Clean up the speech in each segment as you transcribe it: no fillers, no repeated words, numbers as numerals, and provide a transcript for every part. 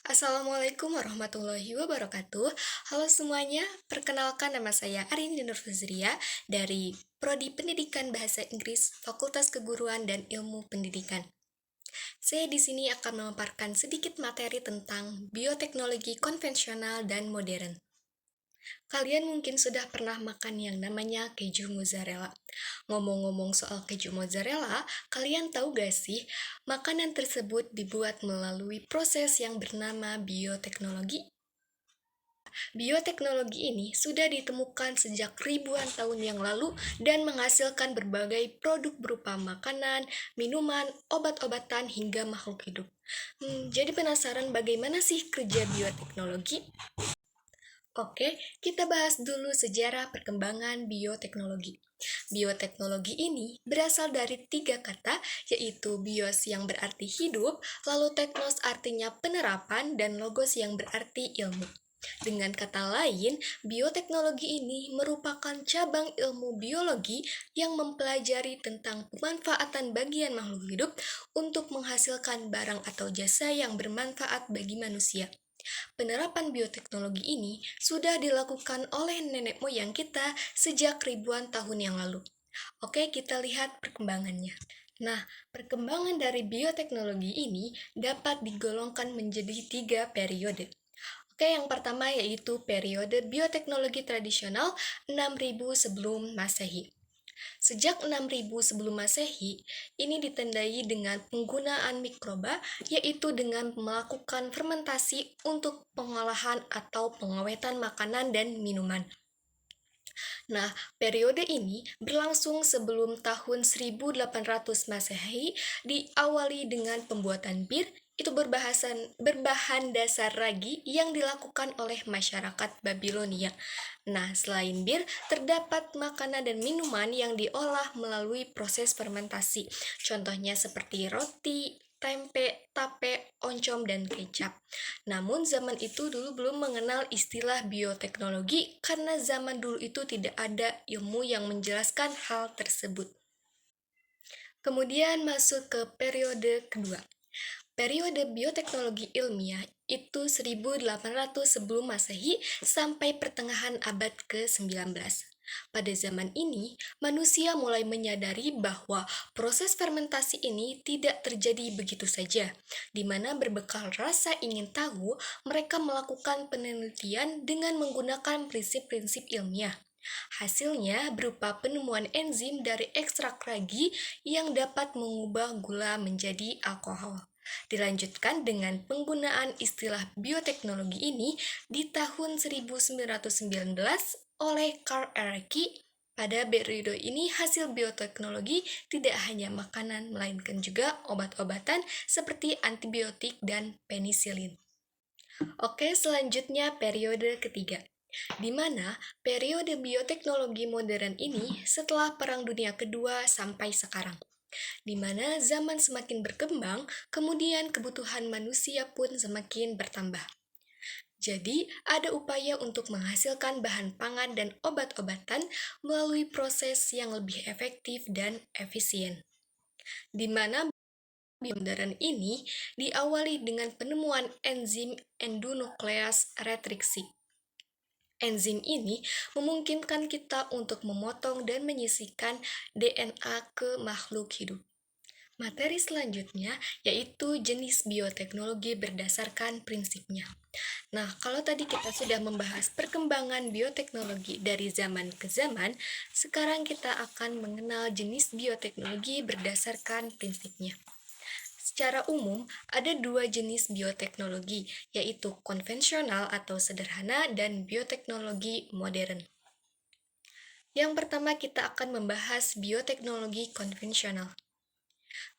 Assalamualaikum warahmatullahi wabarakatuh. Halo semuanya, perkenalkan nama saya Arin Dinur Fazria dari Prodi Pendidikan Bahasa Inggris, Fakultas Keguruan dan Ilmu Pendidikan. Saya di sini akan memaparkan sedikit materi tentang bioteknologi konvensional dan modern. Kalian mungkin sudah pernah makan yang namanya keju mozzarella. Ngomong-ngomong soal keju mozzarella, kalian tahu gak sih, makanan tersebut dibuat melalui proses yang bernama bioteknologi? Bioteknologi ini sudah ditemukan sejak ribuan tahun yang lalu dan menghasilkan berbagai produk berupa makanan, minuman, obat-obatan, hingga makhluk hidup. Jadi penasaran bagaimana sih kerja bioteknologi? Oke, kita bahas dulu sejarah perkembangan bioteknologi. Bioteknologi ini berasal dari tiga kata, yaitu bios yang berarti hidup, lalu teknos artinya penerapan, dan logos yang berarti ilmu. Dengan kata lain, bioteknologi ini merupakan cabang ilmu biologi yang mempelajari tentang pemanfaatan bagian makhluk hidup untuk menghasilkan barang atau jasa yang bermanfaat bagi manusia. Penerapan bioteknologi ini sudah dilakukan oleh nenek moyang kita sejak ribuan tahun yang lalu. Oke, kita lihat perkembangannya. Nah, perkembangan dari bioteknologi ini dapat digolongkan menjadi tiga periode. Oke, yang pertama yaitu periode bioteknologi tradisional 6000 sebelum Masehi. Sejak 6000 sebelum Masehi, ini ditandai dengan penggunaan mikroba, yaitu dengan melakukan fermentasi untuk pengolahan atau pengawetan makanan dan minuman. Nah, periode ini berlangsung sebelum tahun 1800 Masehi, diawali dengan pembuatan bir, itu berbahan dasar ragi yang dilakukan oleh masyarakat Babilonia. Nah, selain bir, terdapat makanan dan minuman yang diolah melalui proses fermentasi. Contohnya seperti roti, tempe, tape, oncom, dan kecap. Namun zaman itu dulu belum mengenal istilah bioteknologi karena zaman dulu itu tidak ada ilmu yang menjelaskan hal tersebut. Kemudian masuk ke periode kedua. Periode bioteknologi ilmiah itu 1800 sebelum Masehi sampai pertengahan abad ke-19. Pada zaman ini, manusia mulai menyadari bahwa proses fermentasi ini tidak terjadi begitu saja, di mana berbekal rasa ingin tahu, mereka melakukan penelitian dengan menggunakan prinsip-prinsip ilmiah. Hasilnya berupa penemuan enzim dari ekstrak ragi yang dapat mengubah gula menjadi alkohol. Dilanjutkan dengan penggunaan istilah bioteknologi ini di tahun 1919 oleh Carl Ehrlich. Pada periode ini hasil bioteknologi tidak hanya makanan melainkan juga obat-obatan seperti antibiotik dan penisilin. Oke, selanjutnya periode ketiga, di mana periode bioteknologi modern ini setelah Perang Dunia Kedua sampai sekarang, di mana zaman semakin berkembang, kemudian kebutuhan manusia pun semakin bertambah. Jadi, ada upaya untuk menghasilkan bahan pangan dan obat-obatan melalui proses yang lebih efektif dan efisien, di mana modern ini diawali dengan penemuan enzim endonukleas retriksi. Enzim ini memungkinkan kita untuk memotong dan menyisihkan DNA ke makhluk hidup. Materi selanjutnya yaitu jenis bioteknologi berdasarkan prinsipnya. Nah, kalau tadi kita sudah membahas perkembangan bioteknologi dari zaman ke zaman, sekarang kita akan mengenal jenis bioteknologi berdasarkan prinsipnya. Secara umum, ada dua jenis bioteknologi, yaitu konvensional atau sederhana dan bioteknologi modern. Yang pertama, kita akan membahas bioteknologi konvensional.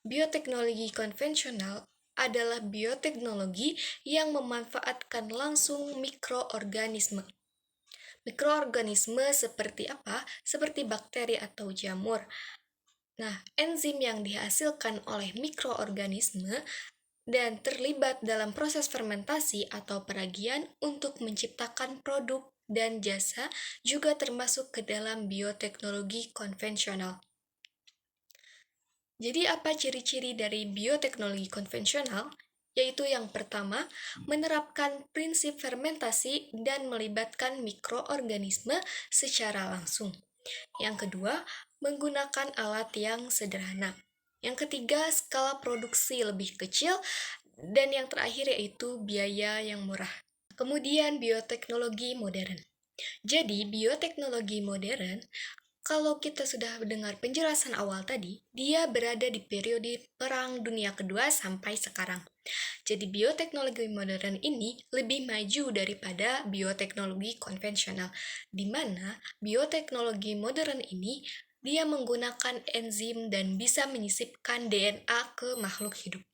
Bioteknologi konvensional adalah bioteknologi yang memanfaatkan langsung mikroorganisme. Mikroorganisme seperti apa? Seperti bakteri atau jamur. Nah, enzim yang dihasilkan oleh mikroorganisme dan terlibat dalam proses fermentasi atau peragian untuk menciptakan produk dan jasa juga termasuk ke dalam bioteknologi konvensional. Jadi apa ciri-ciri dari bioteknologi konvensional? yaitu yang pertama, menerapkan prinsip fermentasi dan melibatkan mikroorganisme secara langsung. Yang kedua, menggunakan alat yang sederhana. Yang ketiga, skala produksi lebih kecil. Dan yang terakhir yaitu biaya yang murah. Kemudian bioteknologi modern. Jadi, bioteknologi modern, kalau kita sudah mendengar penjelasan awal tadi, dia berada di periode Perang Dunia Kedua sampai sekarang. Jadi bioteknologi modern ini lebih maju daripada bioteknologi konvensional, di mana bioteknologi modern ini dia menggunakan enzim dan bisa menyisipkan DNA ke makhluk hidup.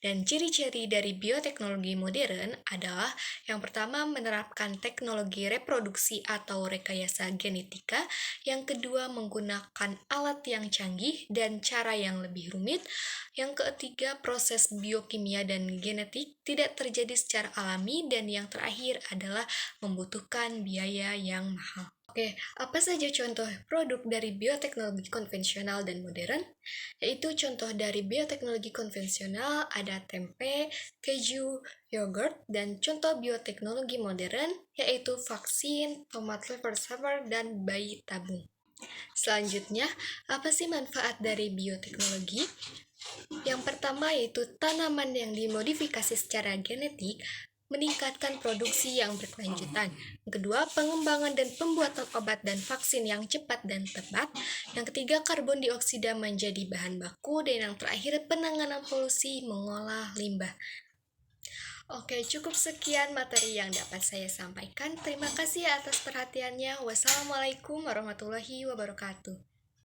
Dan ciri-ciri dari bioteknologi modern adalah yang pertama menerapkan teknologi reproduksi atau rekayasa genetika, yang kedua menggunakan alat yang canggih dan cara yang lebih rumit, yang ketiga proses biokimia dan genetik tidak terjadi secara alami, dan yang terakhir adalah membutuhkan biaya yang mahal. Oke, apa saja contoh produk dari bioteknologi konvensional dan modern? Yaitu contoh dari bioteknologi konvensional ada tempe, keju, yogurt, dan contoh bioteknologi modern yaitu vaksin, tomat liver saver, dan bayi tabung. Selanjutnya, apa sih manfaat dari bioteknologi? Yang pertama yaitu tanaman yang dimodifikasi secara genetik meningkatkan produksi yang berkelanjutan. Yang kedua, pengembangan dan pembuatan obat dan vaksin yang cepat dan tepat. Yang ketiga, karbon dioksida menjadi bahan baku. Dan yang terakhir, penanganan polusi mengolah limbah. Oke, cukup sekian materi yang dapat saya sampaikan. Terima kasih atas perhatiannya. Wassalamualaikum warahmatullahi wabarakatuh.